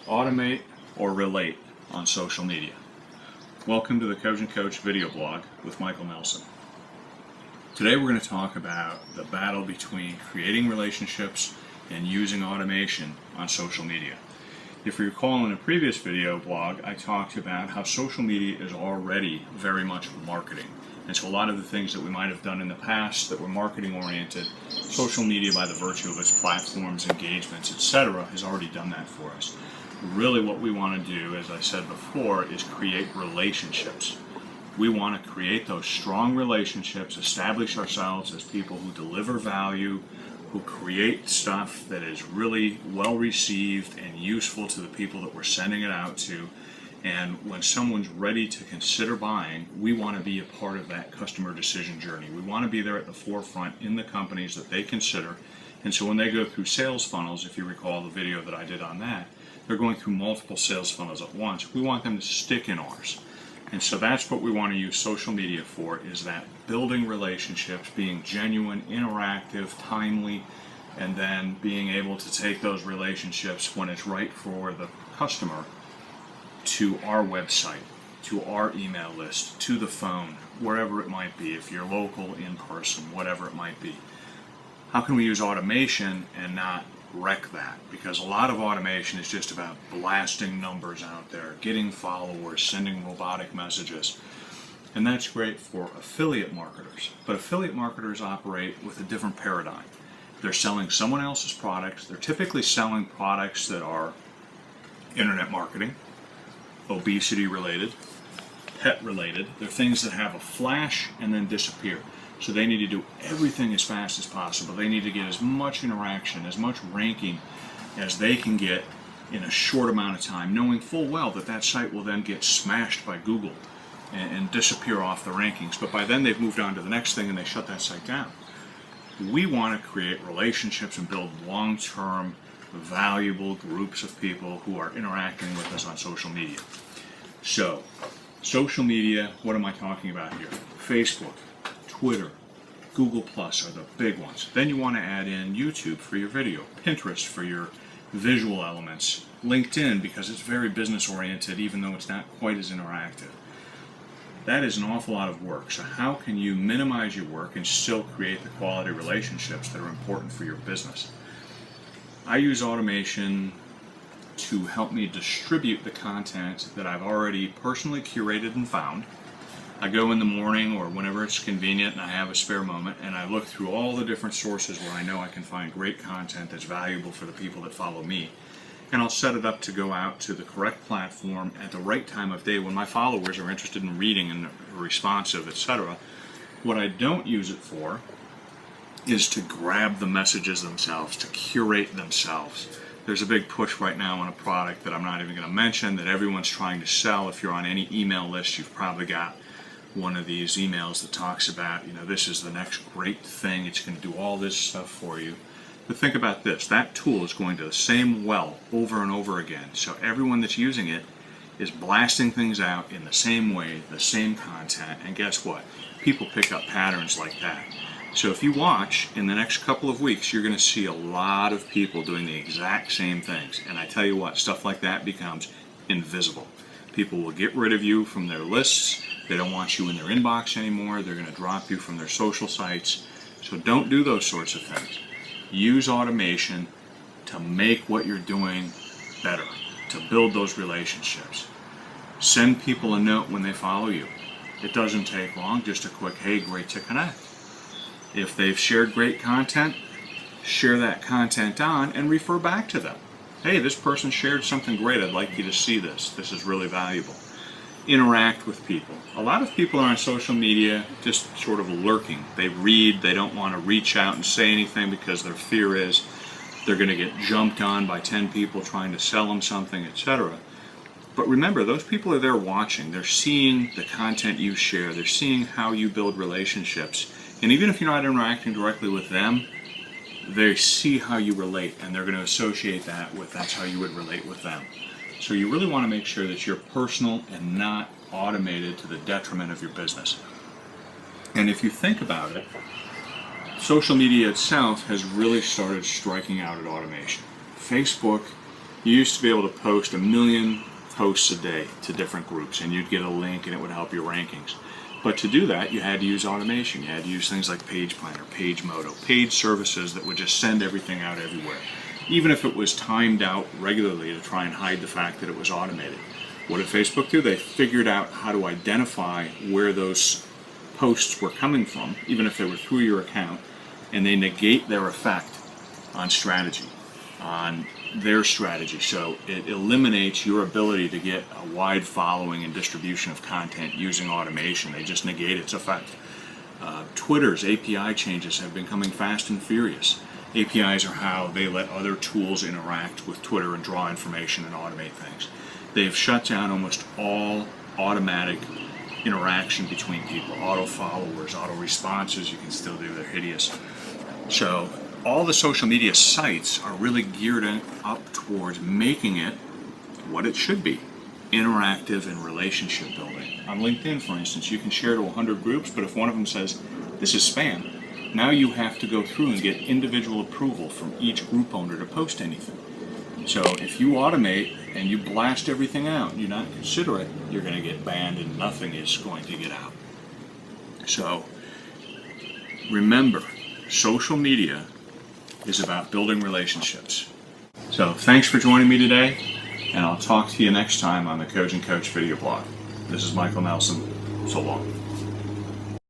automate or relate on social media. Welcome to the Coach and Coach video blog with Michael Nelson. Today we're going to talk about the battle between creating relationships and using automation on social media. If you recall, in a previous video blog, I talked about how social media is already very much marketing. And so a lot of the things that we might have done in the past that were marketing oriented, social media, by the virtue of its platforms, engagements, etc., has already done that for us. Really what we want to do, as I said before, is create relationships. We want to create those strong relationships, establish ourselves as people who deliver value, who create stuff that is really well received and useful to the people that we're sending it out to. And when someone's ready to consider buying, we want to be a part of that customer decision journey. We want to be there at the forefront in the companies that they consider. And so when they go through sales funnels, if you recall the video that I did on that, they're going through multiple sales funnels at once. We want them to stick in ours. And so that's what we want to use social media for, is that building relationships, being genuine, interactive, timely, and then being able to take those relationships when it's right for the customer to our website, to our email list, to the phone, wherever it might be, if you're local, in person, whatever it might be. How can we use automation and not wreck that? Because a lot of automation is just about blasting numbers out there, getting followers, sending robotic messages. And that's great for affiliate marketers. But affiliate marketers operate with a different paradigm. They're selling someone else's products. They're typically selling products that are internet marketing, obesity related, pet related. They're things that have a flash and then disappear. So they need to do everything as fast as possible. They need to get as much interaction, as much ranking as they can get in a short amount of time, knowing full well that that site will then get smashed by Google and disappear off the rankings. But by then they've moved on to the next thing and they shut that site down. We want to create relationships and build long-term, valuable groups of people who are interacting with us on social media. So, social media, what am I talking about here? Facebook, Twitter, Google Plus are the big ones. Then you want to add in YouTube for your video, Pinterest for your visual elements, LinkedIn because it's very business oriented even though it's not quite as interactive. That is an awful lot of work. So how can you minimize your work and still create the quality relationships that are important for your business? I use automation to help me distribute the content that I've already personally curated and found. I go in the morning or whenever it's convenient and I have a spare moment and I look through all the different sources where I know I can find great content that's valuable for the people that follow me. And I'll set it up to go out to the correct platform at the right time of day when my followers are interested in reading and responsive, etc. What I don't use it for is to grab the messages themselves, to curate themselves. There's a big push right now on a product that I'm not even going to mention that everyone's trying to sell. If you're on any email list, you've probably got one of these emails that talks about, this is the next great thing. It's going to do all this stuff for you. But think about this. That tool is going to the same well over and over again. So everyone that's using it is blasting things out in the same way, the same content. And guess what? People pick up patterns like that. So if you watch, in the next couple of weeks, you're going to see a lot of people doing the exact same things. And I tell you what, stuff like that becomes invisible. People will get rid of you from their lists. They don't want you in their inbox anymore. They're going to drop you from their social sites. So don't do those sorts of things. Use automation to make what you're doing better, to build those relationships. Send people a note when they follow you. It doesn't take long, just a quick, hey, great to connect. If they've shared great content, share that content on and refer back to them. Hey, this person shared something great. I'd like you to see this. This is really valuable. Interact with people. A lot of people are on social media just sort of lurking. They read, they don't want to reach out and say anything because their fear is they're going to get jumped on by 10 people trying to sell them something, etc. But remember, those people are there watching. They're seeing the content you share. They're seeing how you build relationships. And even if you're not interacting directly with them, they see how you relate and they're going to associate that with that's how you would relate with them. So you really want to make sure that you're personal and not automated to the detriment of your business. And if you think about it, social media itself has really started striking out at automation. Facebook You used to be able to post 1 million posts a day to different groups, and you'd get a link and it would help your rankings. But to do that, you had to use automation. You had to use things like Page Planner, Page Modo, paid services that would just send everything out everywhere, even if it was timed out regularly to try and hide the fact that it was automated. What did Facebook do? They figured out how to identify where those posts were coming from, even if they were through your account, and they negate their effect on strategy, on their strategy. So it eliminates your ability to get a wide following and distribution of content using automation. They just negate its effect. Twitter's API changes have been coming fast and furious. APIs are how they let other tools interact with Twitter and draw information and automate things. They've shut down almost all automatic interaction between people. Auto followers, auto responses, you can still do, they're hideous. So all the social media sites are really geared up towards making it what it should be, interactive and relationship building. On LinkedIn, for instance, you can share to 100 groups, but if one of them says, this is spam, now you have to go through and get individual approval from each group owner to post anything. So if you automate and you blast everything out and you not consider it, you're going to get banned and nothing is going to get out. So remember, social media is about building relationships. So thanks for joining me today, and I'll talk to you next time on the Coach and Coach video blog. This is Michael Nelson. So long.